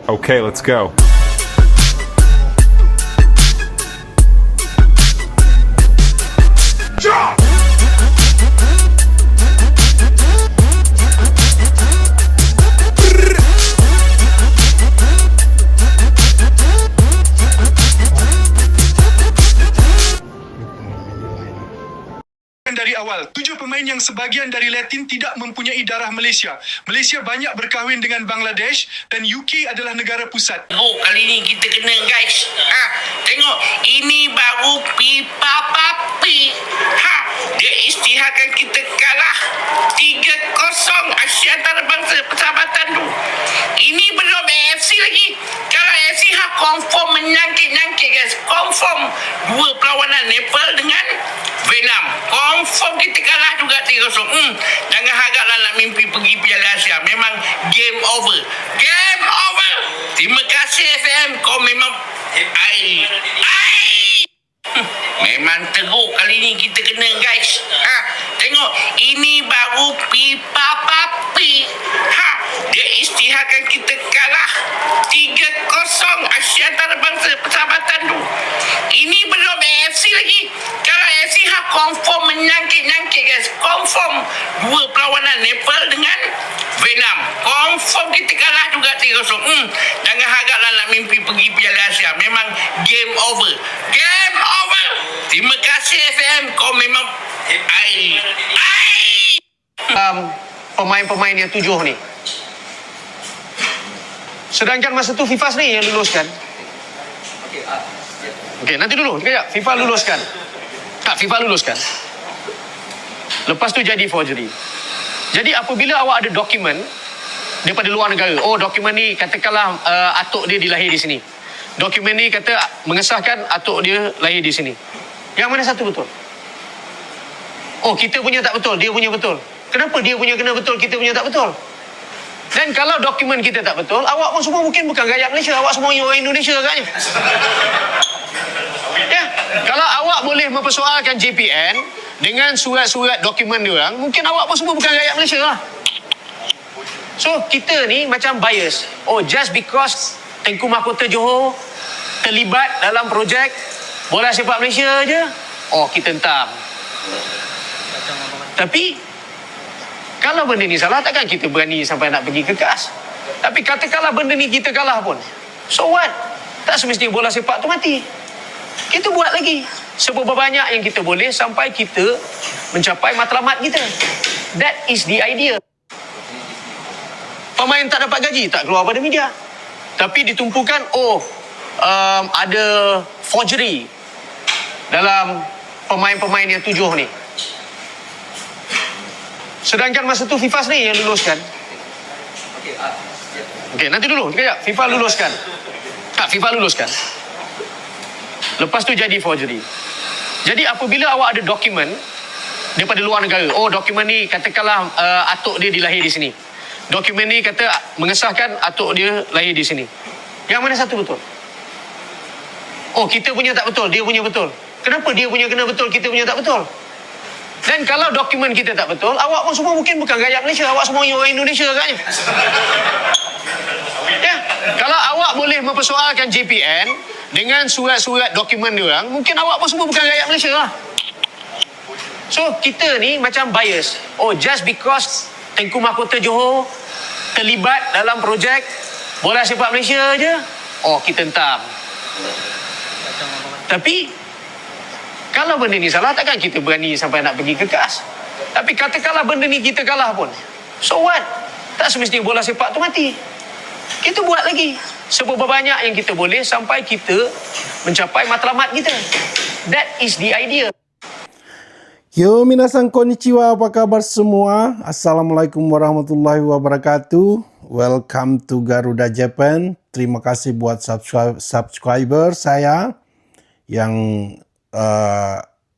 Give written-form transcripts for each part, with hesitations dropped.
Okay, let's go. Dari awal, 7 pemain yang sebahagian dari Latin tidak mempunyai darah Malaysia. Malaysia banyak berkahwin dengan Bangladesh dan UK adalah negara pusat. Kali ni kita kena guys. Tengok, ini baru pipa papi. Dia isytiharkan kita kalah 3-0 Asia Antarabangsa Persahabatan tu. Ini belum AFC lagi. Kalau AFC confirm menyangkit-nyangkit guys. Confirm dua perlawanan Nepal dengan Vietnam. Confirm kita kalah juga 3-0. Jangan haraplah nak mimpi pergi Piala Asia. Memang game over. Game over. Terima kasih FM. Kau memang memang teruk kali ni kita kena guys. Tengok, ini baru pipa papi. Dia isytiharkan kita kalah 3-0 Asia Antarabangsa Persahabatan tu. Ini belum AFC lagi. Kalau AFC confirm menyangkit-nyangkit guys. Confirm dua perlawanan Nepal dengan Vietnam. Confirm kita kalah juga 3-0. Jangan haraplah nak mimpi pergi Piala Asia. Memang game over. Game over. Terima kasih FM. Kau memang pemain-pemain yang 7 ni. Sedangkan masa tu FIFA ni yang luluskan. Okey, nanti dulu sekejap. FIFA luluskan. FIFA luluskan. Lepas tu jadi forgery. Jadi apabila awak ada dokumen daripada luar negara, dokumen ni katakanlah atuk dia dilahir di sini. Dokumen ni kata mengesahkan atuk dia lahir di sini. Yang mana satu betul? Kita punya tak betul, dia punya betul. Kenapa dia punya kena betul, kita punya tak betul? Dan kalau dokumen kita tak betul, awak pun semua mungkin bukan rakyat Malaysia, awak semua orang Indonesia agaknya. Ya, kalau awak boleh mempersoalkan JPN dengan surat-surat dokumen diorang, mungkin awak pun semua bukan rakyat Malaysia lah. So, kita ni macam bias. Just because Tengku Mahkota Johor terlibat dalam projek bola sepak Malaysia je, kita hentam. Tapi kalau benda ni salah, takkan kita berani sampai nak pergi ke KAS. Tapi katakanlah benda ni kita kalah pun, so what? Tak semestinya bola sepak tu mati. Kita buat lagi seberapa banyak yang kita boleh sampai kita mencapai matlamat kita. That is the idea. Pemain tak dapat gaji, tak keluar pada media. Tapi ditumpukan, ada forgery dalam pemain-pemain yang 7 ni. Sedangkan masa tu FIFA ni yang luluskan. Okey, nanti dulu sekejap. FIFA luluskan. FIFA luluskan. Lepas tu jadi forgery. Jadi apabila awak ada dokumen daripada luar negara, dokumen ni katakanlah atuk dia dilahir di sini. Dokumen ni kata mengesahkan atuk dia lahir di sini. Yang mana satu betul? Kita punya tak betul, dia punya betul. Kenapa dia punya kena betul, kita punya tak betul? Dan kalau dokumen kita tak betul, awak pun semua mungkin bukan rakyat Malaysia, awak semua orang Indonesia agaknya. Ya, kalau awak boleh mempersoalkan JPN dengan surat-surat dokumen diorang, mungkin awak pun semua bukan rakyat Malaysia lah. So, kita ni macam bias. Just because Tengku Mahkota Johor terlibat dalam projek bola sepak Malaysia je, kita hentam. Tapi kalau benda ni salah, takkan kita berani sampai nak pergi ke KAS. Tapi katakanlah benda ni kita kalah pun, so what? Tak semestinya bola sepak tu mati. Kita buat lagi seberapa banyak yang kita boleh sampai kita mencapai matlamat kita. That is the idea. Yo, minasan konnichiwa, apa kabar semua? Assalamualaikum warahmatullahi wabarakatuh. Welcome to Garuda Japan. Terima kasih buat subscriber saya yang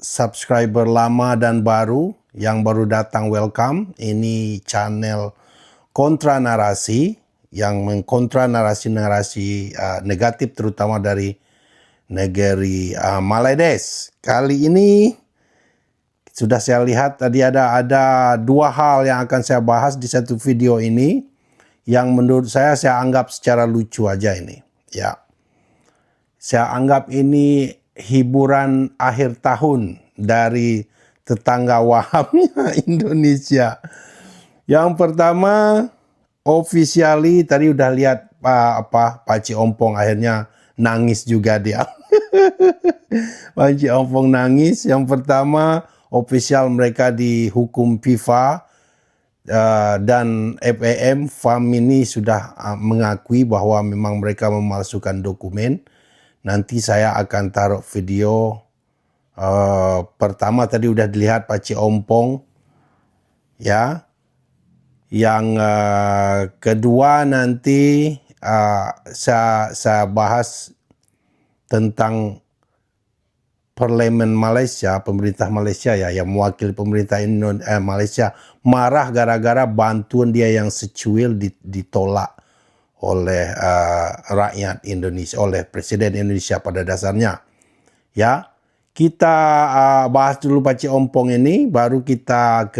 subscriber lama dan baru. Yang baru datang, welcome. Ini channel kontra narasi yang mengkontra narasi-narasi negatif, terutama dari negeri Bangladesh. Kali ini sudah saya lihat tadi ada dua hal yang akan saya bahas di satu video ini. yang menurut saya anggap secara lucu aja ini. Ya, saya anggap ini hiburan akhir tahun dari tetangga wahamnya Indonesia. Yang pertama, officially tadi udah lihat Pak Cik Ompong akhirnya nangis juga dia. Pak Cik Ompong nangis. Yang pertama, official mereka dihukum FIFA. Dan FAM ini sudah mengakui bahwa memang mereka memalsukan dokumen. Nanti saya akan taruh video. Pertama tadi udah dilihat Pak Cik Ompong, ya. Yang kedua nanti saya bahas tentang Parlemen Malaysia, pemerintah Malaysia ya, yang mewakili pemerintah Malaysia marah gara-gara bantuan dia yang secuil ditolak oleh rakyat Indonesia, oleh Presiden Indonesia pada dasarnya. Ya, kita bahas dulu Pak Cik Ompong ini, baru kita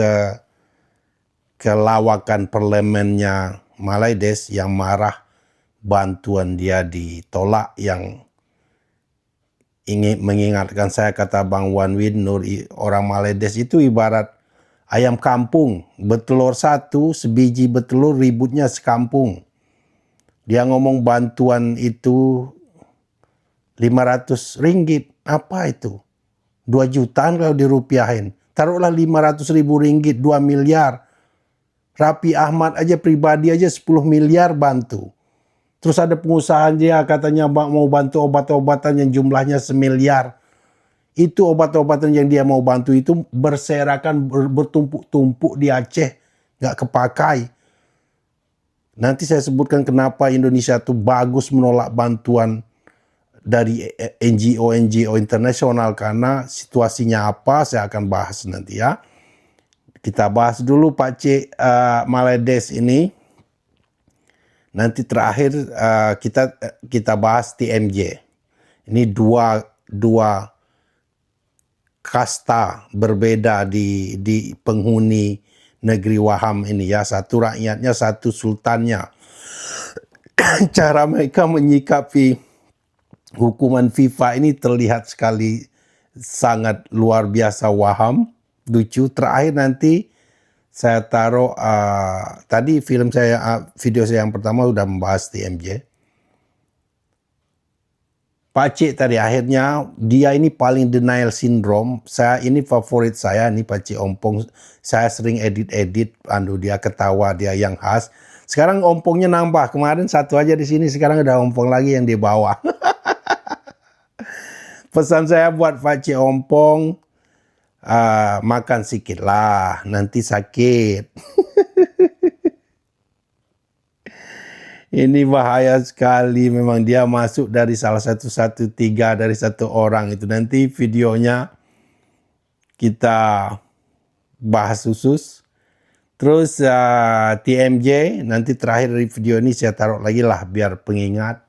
ke lawakan parlemennya Malaysia yang marah bantuan dia ditolak, yang ingin mengingatkan saya, kata Bang Wanwin Nur, orang Malaysia itu ibarat ayam kampung, bertelur satu, sebiji bertelur ributnya sekampung. Dia ngomong bantuan itu 500 ringgit, apa itu? 2 jutaan kalau dirupiahin. Taruhlah 500.000 ringgit, 2 miliar. Rapi Ahmad aja pribadi aja 10 miliar bantu. Terus ada pengusaha dia katanya mau bantu obat-obatan yang jumlahnya 1 miliar. Itu obat-obatan yang dia mau bantu itu berserakan, bertumpuk-tumpuk di Aceh. Nggak kepakai. Nanti saya sebutkan kenapa Indonesia itu bagus menolak bantuan dari NGO internasional. Karena situasinya apa saya akan bahas nanti ya. Kita bahas dulu Pak Cik Malaysia ini. Nanti terakhir kita bahas TMJ. Ini dua kasta berbeda di penghuni negeri Waham ini ya. Satu rakyatnya, satu sultannya. Cara mereka menyikapi hukuman FIFA ini terlihat sekali sangat luar biasa Waham, lucu. Terakhir nanti saya taruh tadi video saya yang pertama udah membahas TMJ. Pak Cik tadi akhirnya dia ini paling denial syndrome. Ini favorit saya nih Pak Cik Ompong. Saya sering edit dia ketawa, dia yang khas. Sekarang Ompongnya nambah. Kemarin satu aja di sini, sekarang ada Ompong lagi yang di bawah. Pesan saya buat Pak Cik Ompong, makan sikit lah, nanti sakit. Ini bahaya sekali, memang dia masuk dari salah satu dari satu orang itu. Nanti videonya kita bahas khusus. Terus TMJ, nanti terakhir dari video ini saya taruh lagi lah biar pengingat.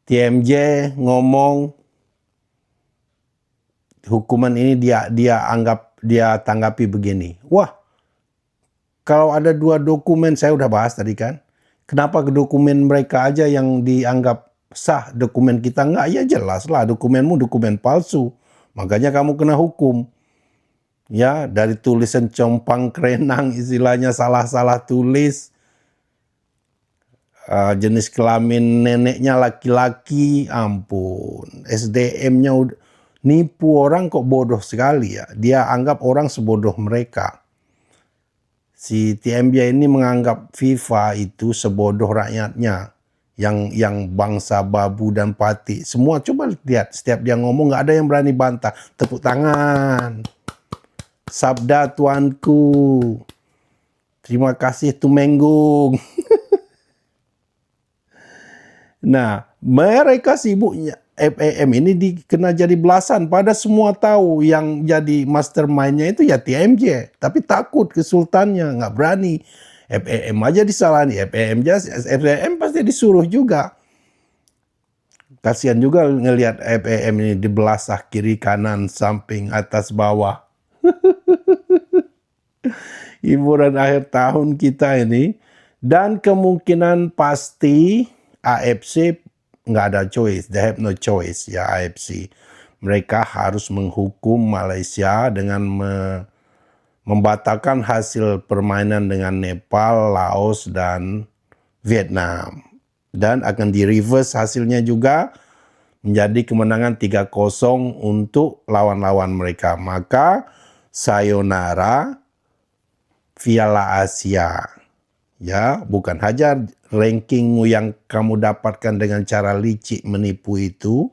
TMJ ngomong hukuman ini dia tanggapi begini. Wah, kalau ada 2 dokumen, saya udah bahas tadi kan. Kenapa dokumen mereka aja yang dianggap sah, dokumen kita enggak? Ya jelas lah, dokumenmu dokumen palsu. Makanya kamu kena hukum. Ya, dari tulisan compang kerenang, istilahnya salah-salah tulis. Jenis kelamin neneknya laki-laki, ampun. SDM-nya udah nipu orang kok bodoh sekali ya. Dia anggap orang sebodoh mereka. Si TMJ ini menganggap FIFA itu sebodoh rakyatnya. Yang bangsa babu dan pati. Semua coba lihat. Setiap dia ngomong nggak ada yang berani bantah. Tepuk tangan. Sabda tuanku. Terima kasih Tumenggung. Nah, mereka sibuknya. FAM ini kena jadi belasan. Pada semua tahu yang jadi mastermind-nya itu ya TMJ. Tapi takut ke sultannya, nggak berani. FAM aja disalahin. FAM pasti disuruh juga. Kasihan juga ngelihat FAM ini dibelasah kiri kanan, samping, atas, bawah. Hiburan akhir tahun kita ini Dan kemungkinan pasti AFC nggak ada choice, they have no choice ya AFC. Mereka harus menghukum Malaysia dengan membatalkan hasil permainan dengan Nepal, Laos, dan Vietnam. Dan akan di-reverse hasilnya juga menjadi kemenangan 3-0 untuk lawan-lawan mereka. Maka sayonara Piala Asia. Ya, bukan saja rankingmu yang kamu dapatkan dengan cara licik menipu itu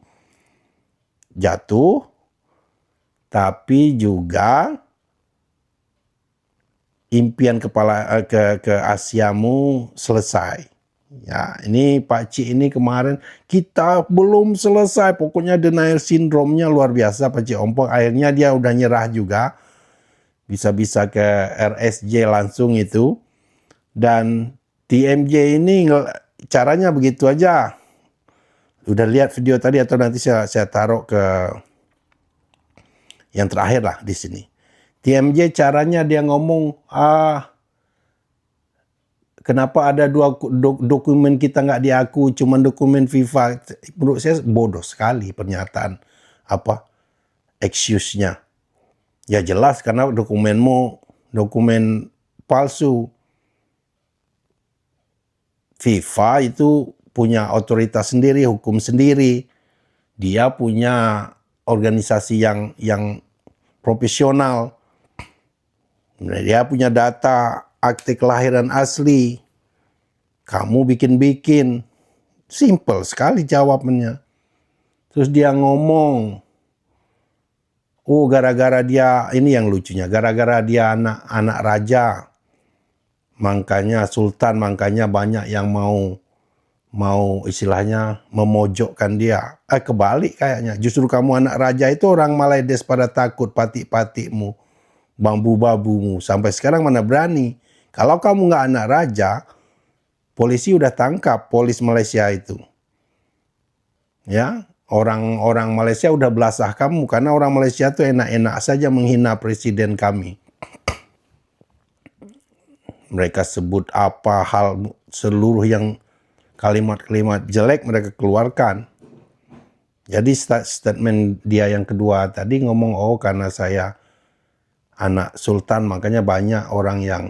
jatuh, tapi juga impian kepala ke Asiamu selesai. Ya, ini Pak Cik ini kemarin kita belum selesai, pokoknya denial syndrome-nya luar biasa Pak Cik Ompong. Akhirnya dia udah nyerah juga, bisa-bisa ke RSJ langsung itu. Dan TMJ ini caranya begitu aja. Udah lihat video tadi atau nanti saya taruh ke yang terakhir lah di sini. TMJ caranya dia ngomong, kenapa ada dua dokumen kita nggak diakui, cuma dokumen FIFA. Menurut saya bodoh sekali pernyataan excuse-nya. Ya jelas karena dokumenmu dokumen palsu. FIFA itu punya otoritas sendiri, hukum sendiri. Dia punya organisasi yang profesional. Dia punya data akte kelahiran asli. Kamu bikin-bikin. Simple sekali jawabannya. Terus dia ngomong, oh gara-gara dia, ini yang lucunya, gara-gara dia anak raja. Makanya sultan, makanya banyak yang mau istilahnya memojokkan dia. Kebalik kayaknya. Justru kamu anak raja itu orang Malaides pada takut patik-patikmu, bambu-babumu. Sampai sekarang mana berani. Kalau kamu nggak anak raja, polisi udah tangkap polis Malaysia itu. Ya, orang Malaysia udah belasah kamu karena orang Malaysia itu enak-enak saja menghina presiden kami. Mereka sebut apa hal seluruh yang kalimat-kalimat jelek mereka keluarkan. Jadi statement dia yang kedua tadi ngomong, oh karena saya anak sultan makanya banyak orang yang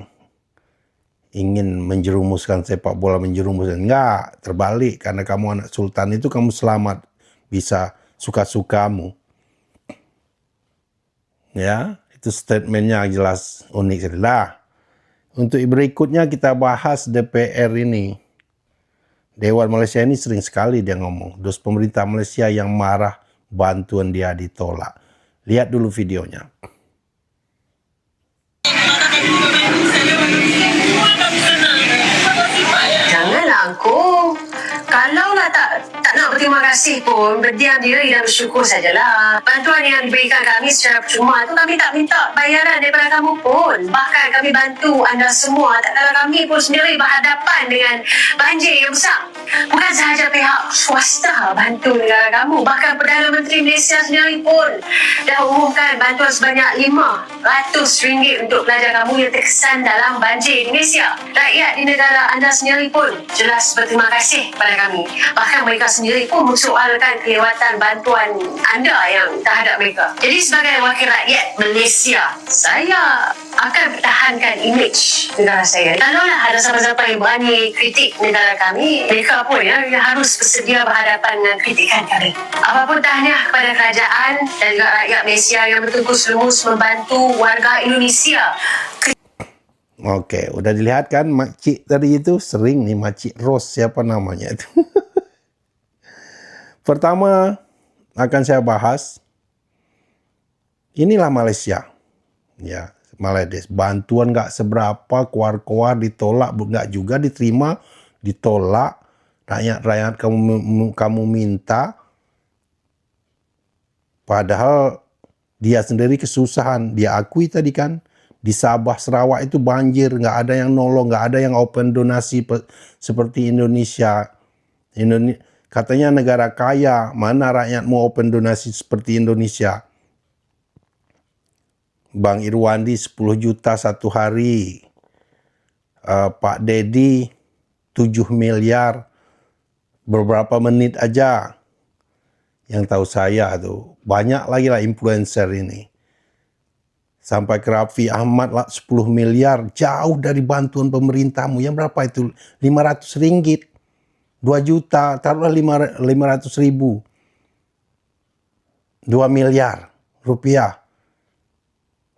ingin menjerumuskan sepak bola, menjerumuskan. Enggak, terbalik. Karena kamu anak sultan itu kamu selamat, bisa suka-sukamu. Ya, itu statementnya jelas unik. Lah, untuk berikutnya kita bahas DPR ini. Dewan Malaysia ini sering sekali dia ngomong. Terus pemerintah Malaysia yang marah bantuan dia ditolak. Lihat dulu videonya. Janganlah aku. Kalaulah tak nak berterima kasih pun, berdiam diri dan bersyukur sajalah. Bantuan yang diberikan kami secara percuma itu kami tak minta bayaran daripada kamu pun. Bahkan kami bantu anda semua tak kala kami pun sendiri berhadapan dengan banjir yang besar. Bukan sahaja pihak swasta bantu negara kamu, bahkan Perdana Menteri Malaysia sendiri pun dah umumkan bantuan sebanyak RM500 untuk pelajar kamu yang terkesan dalam banjir di Malaysia. Rakyat di negara anda sendiri pun jelas berterima kasih pada kami. Bahkan mereka sendiri pun mensoalkan kelewatan bantuan anda yang terhadap mereka. Jadi sebagai wakil rakyat Malaysia, saya akan pertahankan imej negara saya. Kalaulah ada siapa-siapa yang berani kritik negara kami, mereka pun yang harus bersedia berhadapan dengan kritikan kami. Apapun tahniah kepada kerajaan dan juga rakyat Malaysia yang bertungkus lumus membantu warga Indonesia. Oke, udah dilihat kan makcik tadi itu sering nih, Makcik Ros siapa namanya itu. Pertama akan saya bahas, inilah Malaysia. Ya, Malaides. Bantuan nggak seberapa, keluar-keluar ditolak, nggak juga diterima, ditolak. Rakyat kamu minta, padahal dia sendiri kesusahan. Dia akui tadi kan, di Sabah, Sarawak itu banjir, nggak ada yang nolong, nggak ada yang open donasi seperti Indonesia. Katanya negara kaya, mana rakyat mau open donasi seperti Indonesia? Bang Irwandi 10 juta satu hari. Pak Dedi 7 miliar beberapa menit aja. Yang tahu saya tuh banyak lagi lah influencer ini. Sampai ke Raffi Ahmad lah 10 miliar, jauh dari bantuan pemerintahmu. Yang berapa itu? 500 ringgit. 2 juta, taruhlah 500 ribu. 2 miliar rupiah.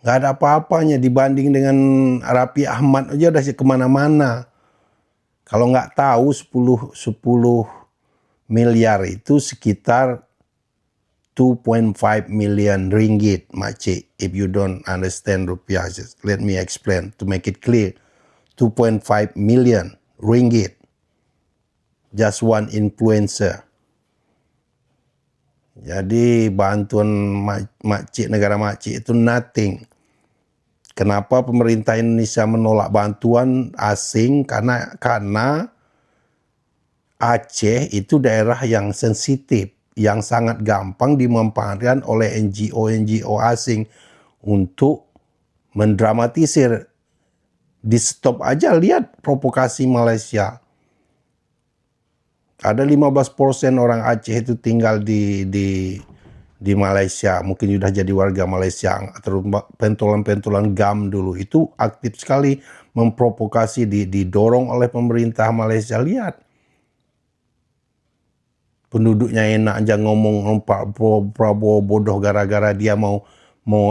Nggak ada apa-apanya dibanding dengan Raffi Ahmad aja udah kemana-mana. Kalau nggak tahu 10 miliar itu sekitar 2.5 million ringgit, makcik. If you don't understand rupiah, just let me explain to make it clear. 2.5 million ringgit. Just one influencer. Jadi bantuan makcik, negara makcik itu nothing. Kenapa pemerintah Indonesia menolak bantuan asing? Karena Aceh itu daerah yang sensitif, yang sangat gampang dimanfaatkan oleh NGO asing untuk mendramatisir. Di stop aja, lihat provokasi Malaysia. Ada 15% orang Aceh itu tinggal di Malaysia, mungkin sudah jadi warga Malaysia. Terus pentolan-pentolan GAM dulu itu aktif sekali memprovokasi, didorong oleh pemerintah Malaysia. Lihat, penduduknya enak aja ngomong Pak Prabowo bodoh gara-gara dia mau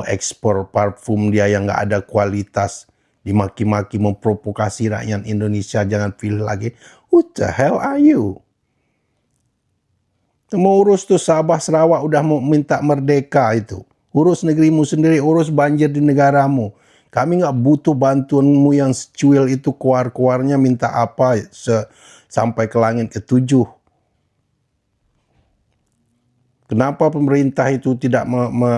ekspor parfum dia yang nggak ada kualitas, dimaki-maki, memprovokasi rakyat Indonesia jangan pilih lagi. What the hell are you? Mau urus tuh Sabah Sarawak udah mau minta merdeka itu. Urus negerimu sendiri, urus banjir di negaramu. Kami nggak butuh bantuanmu yang secuil itu, keluar-keluarnya minta apa sampai ke langit ke-7. Kenapa pemerintah itu tidak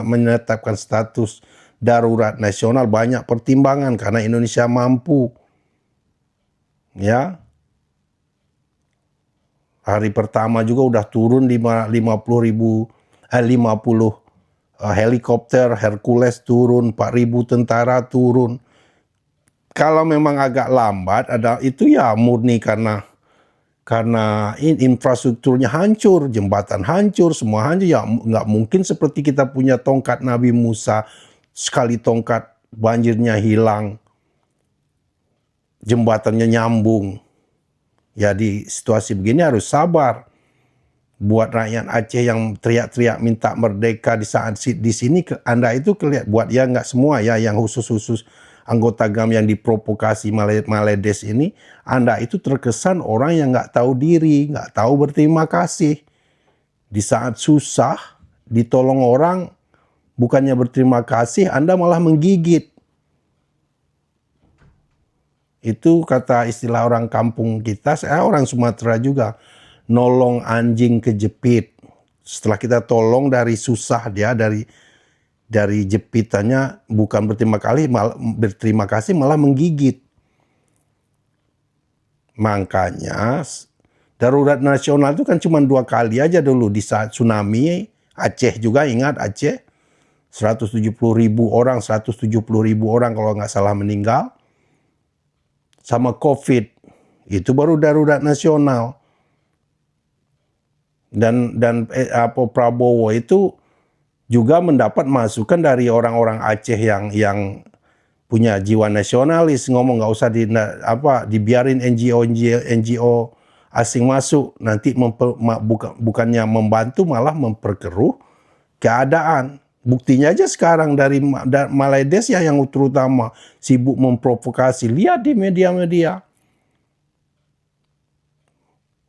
menetapkan status darurat nasional? Banyak pertimbangan karena Indonesia mampu. Ya. Hari pertama juga udah turun 50 helikopter Hercules turun, 4.000 tentara turun. Kalau memang agak lambat, itu ya murni karena infrastrukturnya hancur, jembatan hancur, semua hancur. Ya nggak mungkin seperti kita punya tongkat Nabi Musa, sekali tongkat banjirnya hilang, jembatannya nyambung. Ya di situasi begini harus sabar. Buat rakyat Aceh yang teriak-teriak minta merdeka di saat di sini, Anda itu kelihatan, buat ya nggak semua ya, yang khusus-khusus anggota GAM yang diprovokasi Maledes ini, Anda itu terkesan orang yang nggak tahu diri, nggak tahu berterima kasih. Di saat susah, ditolong orang, bukannya berterima kasih, Anda malah menggigit. Itu kata istilah orang kampung kita, saya orang Sumatera juga, nolong anjing kejepit. Setelah kita tolong dari susah dia, dari jepitannya, bukan berterima kasih malah menggigit. Makanya darurat nasional itu kan cuma 2 kali aja dulu, di saat tsunami Aceh juga, ingat Aceh 170.000 orang kalau nggak salah meninggal. Sama COVID, itu baru darurat nasional. Dan Prabowo itu juga mendapat masukan dari orang-orang Aceh yang punya jiwa nasionalis, ngomong nggak usah dibiarin NGO asing masuk, nanti bukannya membantu malah memperkeruh keadaan. Buktinya aja sekarang dari Maledes ya yang terutama sibuk memprovokasi. Lihat di media-media.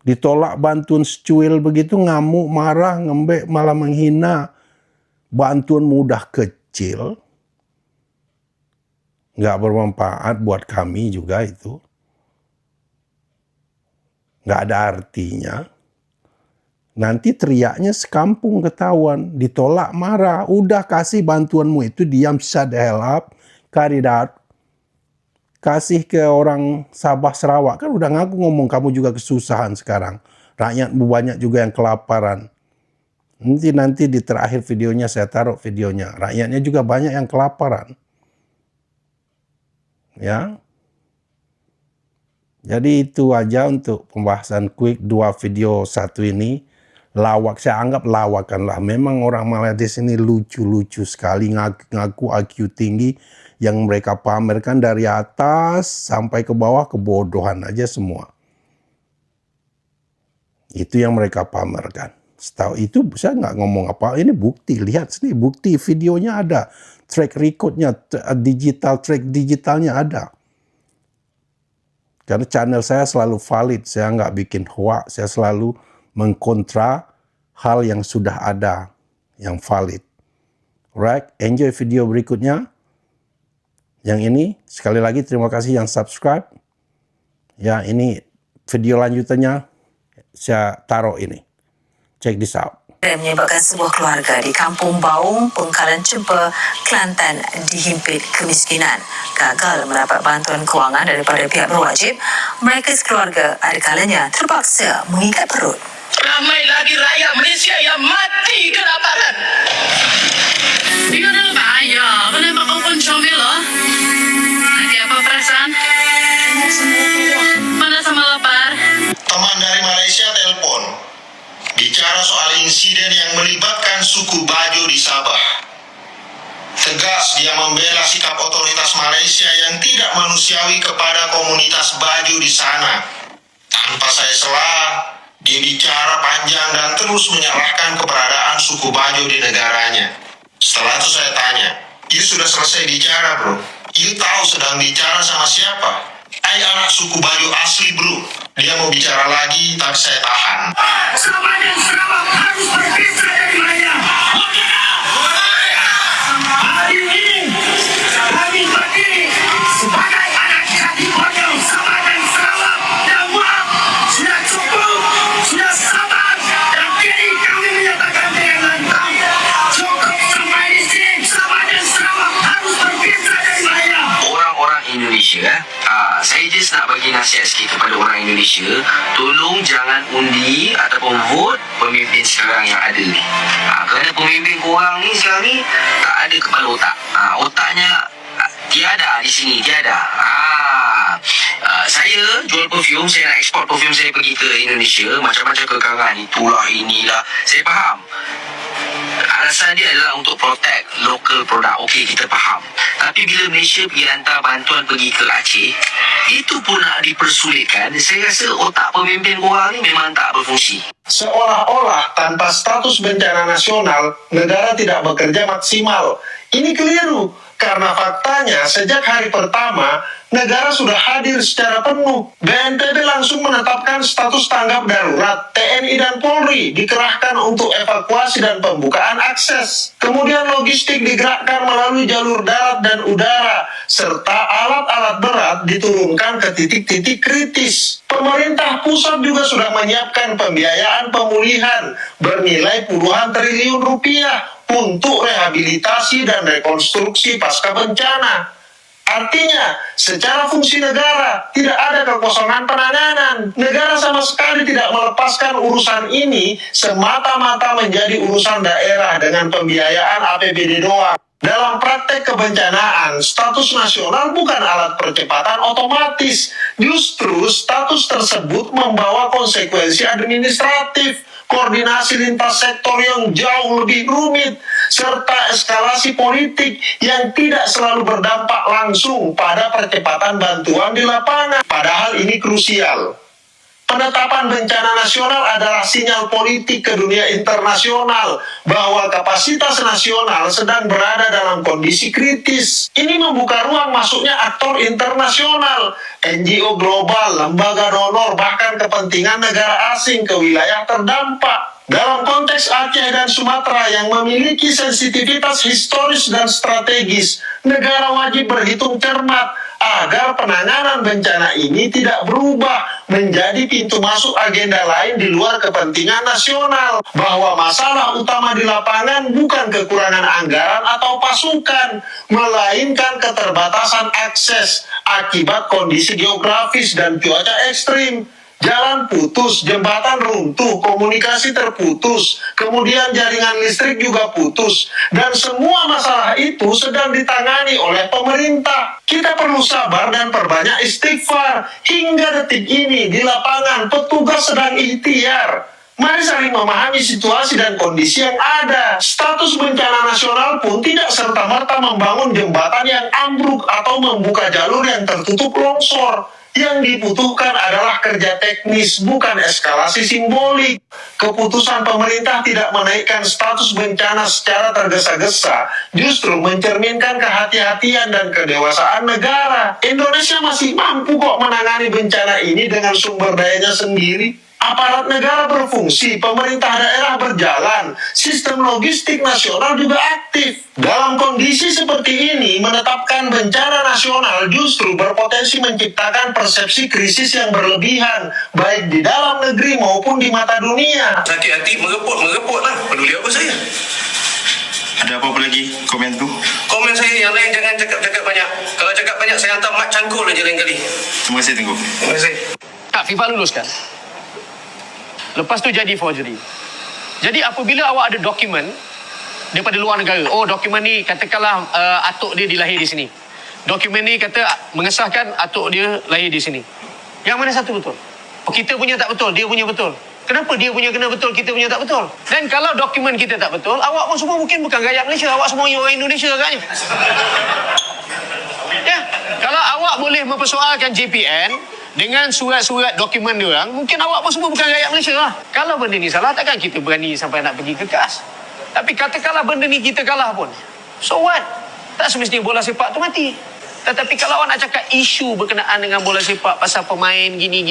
Ditolak bantuan secuil begitu, ngamuk, marah, ngembek, malah menghina. Bantuan mudah kecil. Nggak bermanfaat buat kami juga itu. Nggak ada artinya. Nanti teriaknya sekampung ketahuan, ditolak marah, udah kasih bantuanmu itu, diam, shut the hell up, carry that. Kasih ke orang Sabah Sarawak, kan udah ngaku ngomong kamu juga kesusahan sekarang. Rakyat banyak juga yang kelaparan. Nanti di terakhir videonya saya taruh videonya, rakyatnya juga banyak yang kelaparan. Ya. Jadi itu aja untuk pembahasan quick 2 video satu ini. Lawak, saya anggap lawakan lah. Memang orang Bangladesh ini lucu-lucu sekali, ngaku IQ tinggi. Yang mereka pamerkan dari atas sampai ke bawah kebodohan aja semua. Itu yang mereka pamerkan. Setahu itu saya nggak ngomong apa, ini bukti, lihat sini bukti videonya ada, track recordnya, digital track digitalnya ada. Karena channel saya selalu valid, saya nggak bikin hoax, saya selalu mengkontra hal yang sudah ada, yang valid. Right, enjoy video berikutnya. Yang ini, sekali lagi terima kasih yang subscribe. Ya, ini video lanjutannya, saya taruh ini. Check this out. Menyebabkan sebuah keluarga di Kampung Baung, Pengkalan Cempa, Kelantan dihimpit kemiskinan. Gagal mendapat bantuan kewangan daripada pihak berwajib, mereka sekeluarga ada kalanya terpaksa mengikat perut. Ramai lagi rakyat Malaysia yang mati kelaparan. Dia dah bahaya. Kenapa kau pun comel lah? Nanti apa perasaan? Panas sama lapar. Teman dari Malaysia telepon. Bicara soal insiden yang melibatkan suku Bajo di Sabah. Tegas dia membela sikap otoritas Malaysia yang tidak manusiawi kepada komunitas Bajo di sana. Tanpa saya selah, dia bicara panjang dan terus menyalahkan keberadaan suku Bajo di negaranya. Setelah itu saya tanya, "You sudah selesai bicara, bro? You tahu sedang bicara sama siapa?" "Ai anak suku Bajo asli, bro." Dia mau bicara lagi, tapi saya tahan. Sabah dan Sarawak harus berpisah dari Melayu. Hari ini kami berdiri sebagai anak kaki Bajo Sabah dan Sarawak. Dan maaf, sudah cukup, sudah sabar. Dan kini kami menyatakan dengan lantang, cukup sampai di sini. Sabah dan Sarawak harus berpisah dari Melayu. Orang-orang Indonesia, saya just nak bagi nasihat sikit kepada orang Indonesia, tolong jangan undi ataupun vote pemimpin sekarang yang ada ni. Kerana pemimpin korang ni sekarang ni tak ada kepala otak. Otaknya tiada di sini, tiada. Saya jual perfume, saya nak ekspor perfume saya pergi ke Indonesia, macam-macam kekangan, itulah inilah. Saya faham. Alasan dia adalah untuk protect local product. Okey, kita faham. Tapi bila Malaysia pergi hantar bantuan pergi ke Aceh, itu pun nak dipersulitkan. Saya rasa otak pemimpin korang ni memang tak berfungsi. Seolah-olah tanpa status bencana nasional, negara tidak bekerja maksimal. Ini keliru, karena faktanya sejak hari pertama, negara sudah hadir secara penuh. BNPB langsung menetapkan status tanggap darurat. TNI dan Polri dikerahkan untuk evakuasi dan pembukaan akses. Kemudian logistik digerakkan melalui jalur darat dan udara, serta alat-alat berat diturunkan ke titik-titik kritis. Pemerintah pusat juga sudah menyiapkan pembiayaan pemulihan bernilai puluhan triliun rupiah untuk rehabilitasi dan rekonstruksi pasca bencana. Artinya, secara fungsi negara, tidak ada kekosongan penanganan. Negara sama sekali tidak melepaskan urusan ini semata-mata menjadi urusan daerah dengan pembiayaan APBD doang. Dalam praktek kebencanaan, status nasional bukan alat percepatan otomatis. Justru status tersebut membawa konsekuensi administratif, koordinasi lintas sektor yang jauh lebih rumit, serta eskalasi politik yang tidak selalu berdampak langsung pada percepatan bantuan di lapangan. Padahal ini krusial. Penetapan bencana nasional adalah sinyal politik ke dunia internasional bahwa kapasitas nasional sedang berada dalam kondisi kritis. Ini membuka ruang masuknya aktor internasional, NGO global, lembaga donor, bahkan kepentingan negara asing ke wilayah terdampak. Dalam konteks Aceh dan Sumatera yang memiliki sensitivitas historis dan strategis, negara wajib berhitung cermat agar penanganan bencana ini tidak berubah menjadi pintu masuk agenda lain di luar kepentingan nasional. Bahwa masalah utama di lapangan bukan kekurangan anggaran atau pasukan, melainkan keterbatasan akses akibat kondisi geografis dan cuaca ekstrim. Jalan putus, jembatan runtuh, komunikasi terputus, kemudian jaringan listrik juga putus, dan semua masalah itu sedang ditangani oleh pemerintah. Kita perlu sabar dan perbanyak istighfar. Hingga detik ini di lapangan petugas sedang ikhtiar. Mari saling memahami situasi dan kondisi yang ada. Status bencana nasional pun tidak serta-merta membangun jembatan yang ambruk atau membuka jalur yang tertutup longsor. Yang dibutuhkan adalah kerja teknis, bukan eskalasi simbolik. Keputusan pemerintah tidak menaikkan status bencana secara tergesa-gesa justru mencerminkan kehati-hatian dan kedewasaan negara. Indonesia masih mampu kok menangani bencana ini dengan sumber dayanya sendiri. Aparat negara berfungsi, pemerintah daerah berjalan, sistem logistik nasional juga aktif. Dalam kondisi seperti ini, menetapkan bencana nasional justru berpotensi menciptakan persepsi krisis yang berlebihan, baik di dalam negeri maupun di mata dunia. Sakit hati, merepot lah. Peduli apa saya? Ada apa-apa lagi komenku? Komen saya yang lain jangan cakap banyak. Kalau cakap banyak, saya hantar mat cangkul aja lain kali. Terima kasih Tengku. Terima kasih. Tak, FIFA luluskan. Lepas tu jadi forgery. Jadi apabila awak ada dokumen daripada luar negara, oh dokumen ni katakanlah atuk dia dilahir di sini. Dokumen ni kata mengesahkan atuk dia lahir di sini. Yang mana satu betul? Oh, kita punya tak betul, dia punya betul. Kenapa dia punya kena betul, kita punya tak betul? Dan kalau dokumen kita tak betul, awak pun semua mungkin bukan rakyat Malaysia, awak semua orang Indonesia agaknya. Ya, kalau awak boleh mempersoalkan JPN dengan surat-surat dokumen dia orang, mungkin awak pun semua bukan rakyat Malaysia lah. Kalau benda ni salah, takkan kita berani sampai nak pergi ke KAS. Tapi katakanlah benda ni kita kalah pun, so what? Tak semestinya bola sepak tu mati. Tetapi kalau awak nak cakap isu berkenaan dengan bola sepak pasal pemain gini,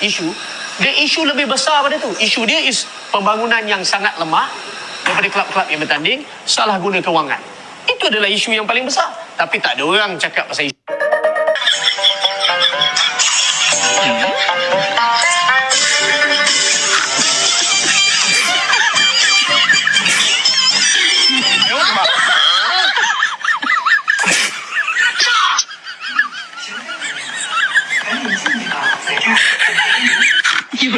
isu, dia isu lebih besar pada tu. Isu dia is pembangunan yang sangat lemah daripada kelab-kelab yang bertanding, salah guna kewangan. Itu adalah isu yang paling besar. Tapi tak ada orang cakap pasal isu. You